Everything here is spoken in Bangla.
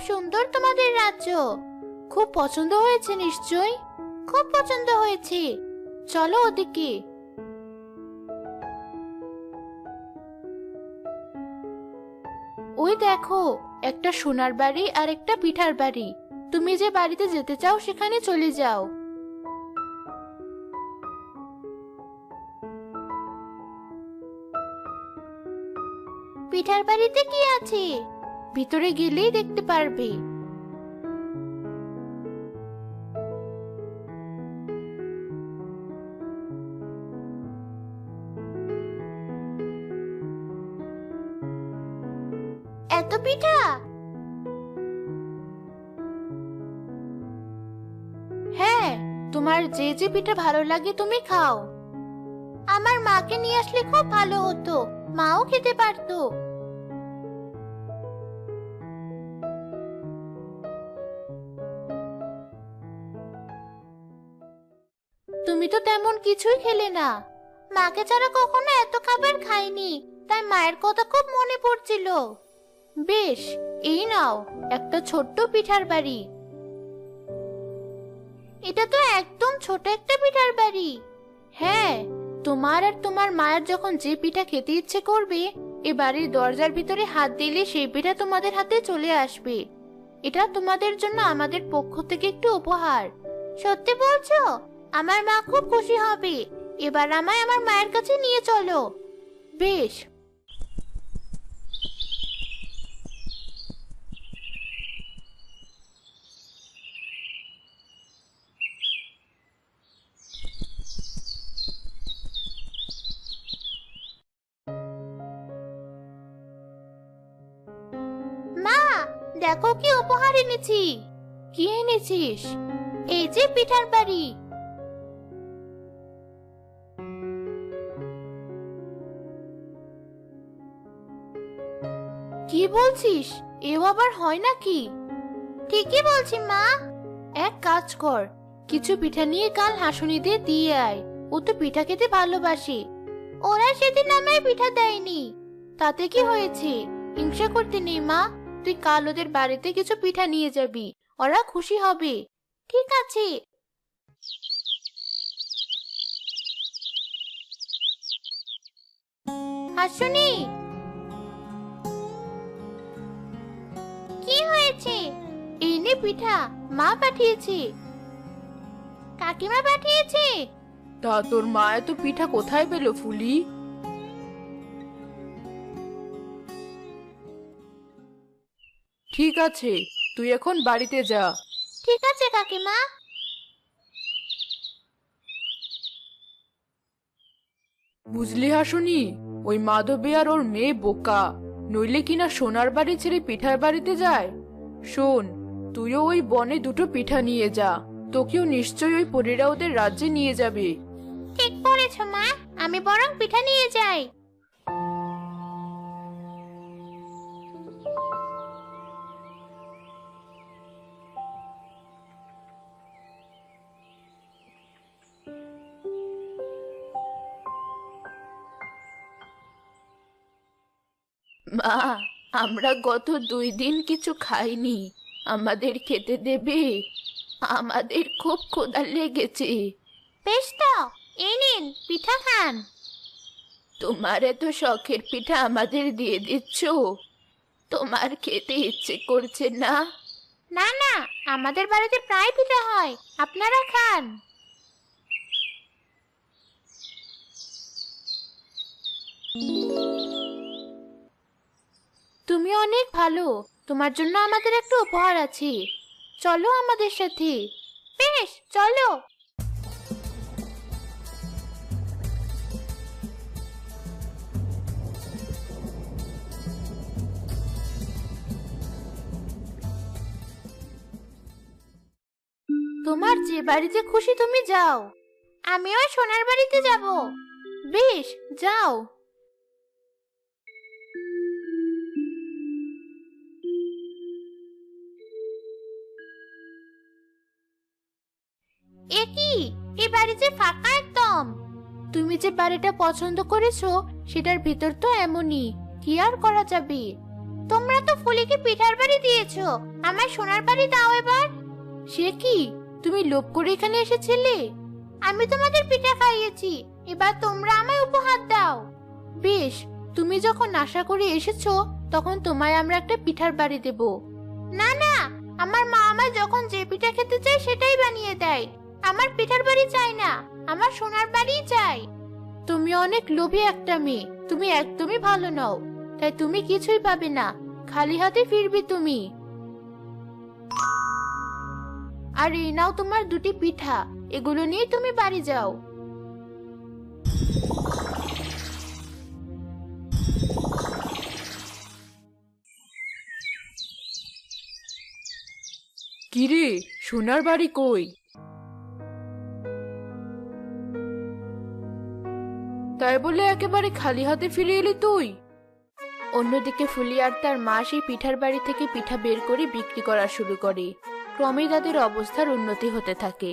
সুন্দর তোমাদের রাজ্য। খুব পছন্দ হয়েছে নিশ্চয়ই? খুব পছন্দ হয়েছে। চলো ওদিকে। ওই দেখো, একটা সোনার বাড়ি আর একটা পিঠার বাড়ি। তুমি যে বাড়িতে যেতে চাও সেখানে চলে যাও। পিঠার বাড়িতে কি আছে? ভিতরে গেলেই দেখতে পারবে। এত পিঠা? হ্যাঁ, তোমার যে যে পিঠা ভালো লাগে তুমি খাও। আমার মাকে নিয়ে আসলে খুব ভালো হতো, মাও খেতে পারতো। তুমি তো তেমন কিছুই খেলে না। মাকে ছাড়া কখনো এত খাবার খাইনি, তাই মায়ের কথা খুব মনে পড়ছিল। বেশ, এই নাও একটা ছোট্ট পিঠার বাড়ি। এটা তো একদম ছোট একটা পিঠার বাড়ি। হ্যাঁ, তোমার আর তোমার মায়ের যখন যে পিঠা খেতে ইচ্ছে করবে, এ বাড়ির দরজার ভিতরে হাত দিলে সেই পিঠা তোমাদের হাতে চলে আসবে। এটা তোমাদের জন্য আমাদের পক্ষ থেকে একটু উপহার। সত্যি বলছো? আমার মা খুব খুশি হবে। এবার আমায় আমার মায়ের কাছে নিয়ে চলো। বেশ। মা, দেখো কি উপহার এনেছি। কি এনেছিস? এই যে পিঠার বাড়ি। কি বলছিস? এও আবার হয় নাকি? ঠিকই বলছি মা। এক কাজ কর, কিছু পিঠা নিয়ে কাল হাসুনিদের দিয়ে আয়। ও তো পিঠা খেতে ভালোবাসে। ওরা সেদিন আমায় পিঠা দেয়নি। তাতে কি হয়েছে? হিংসা করতে নেই মা। তুই কাল ওদের বাড়িতে কিছু পিঠা নিয়ে যাবি, ওরা খুশি হবে। ঠিক আছে। হাসুনি, কি হয়েছে? এই নে পিঠা, মা পাঠিয়েছে। কাকিমা পাঠিয়েছে? তা তোর মা এত পিঠা কোথায় পেলো ফুলি? ঠিক আছে, তুই এখন বাড়িতে যা। ঠিক আছে কাকিমা। বুঝলি হাসুনি, ওই মাধবী আর ওর মেয়ে বোকা, নইলে কিনা সোনার বাড়ি ছেড়ে পিঠার বাড়িতে যায়। শোন, তুইও ওই বনে দুটো পিঠা নিয়ে যা। তোকেও নিশ্চয়ই ওই পরীরা ওদের রাজ্যে নিয়ে যাবে। ঠিক বলেছ মা, আমি বরং পিঠা নিয়ে যাই। মা, আমরা গত 2 দিন কিছু খাইনি, আমাদের খেতে দেবে? আমাদের খুব ক্ষুধা লেগেছে। বেশ তো, এই নিন পিঠা খান। তোমার এত শখের পিঠা আমাদের দিয়ে দিচ্ছ? তোমার খেতে ইচ্ছে করছে না? না না, আমাদের বাড়িতে প্রায় পিঠা হয়, আপনারা খান। তুমি অনেক ভালো, তোমার জন্য আমাদের একটা উপহার আছে। চলো আমাদের সাথে। বেশ, চলো। তোমার যে বাড়িতে খুশি তুমি যাও। আমিও সোনার বাড়িতে যাব। বেশ, যাও। এ কি, এই বাড়ি যে ফাঁকা একদম। তুমি যে বাড়িটা পছন্দ করেছো সেটার ভিতর তো এমনই, কি আর করা যাবে। তোমরা তো ফুলিকে পিঠার বাড়ি দিয়েছো, আমার সোনার বাড়ি দাও এবার। সে কি, তুমি লোভ করে এখানে এসেছিলে? আমি তোমাদের পিঠা খাইয়েছি, এবার তোমরা আমায় উপহার দাও। বেশ, তুমি যখন আশা করে এসেছো তখন তোমায় আমরা একটা পিঠার বাড়ি দেব। না না, আমার মা আমায় যখন যে পিঠা খেতে চায় সেটাই বানিয়ে দেয়। আমার পিঠার বাড়ি চাই না, আমার সোনার বাড়িই চাই। তুমি অনেক লোভী একটা মেয়ে, তুমি একদমই ভালো নও, তাই তুমি কিছুই পাবে না, খালি হাতে ফিরবে তুমি। আর এই নাও তোমার দুটি পিঠা, এগুলো নিয়ে তুমি বাড়ি যাও। কিরে, সোনার বাড়ি কই? তাই বলে একেবারে খালি হাতে ফিরে এলি তুই? অন্যদিকে ফুলি আর তার মা সেই পিঠার বাড়ি থেকে পিঠা বের করে বিক্রি করা শুরু করে। ক্রমেই তাদের অবস্থার উন্নতি হতে থাকে।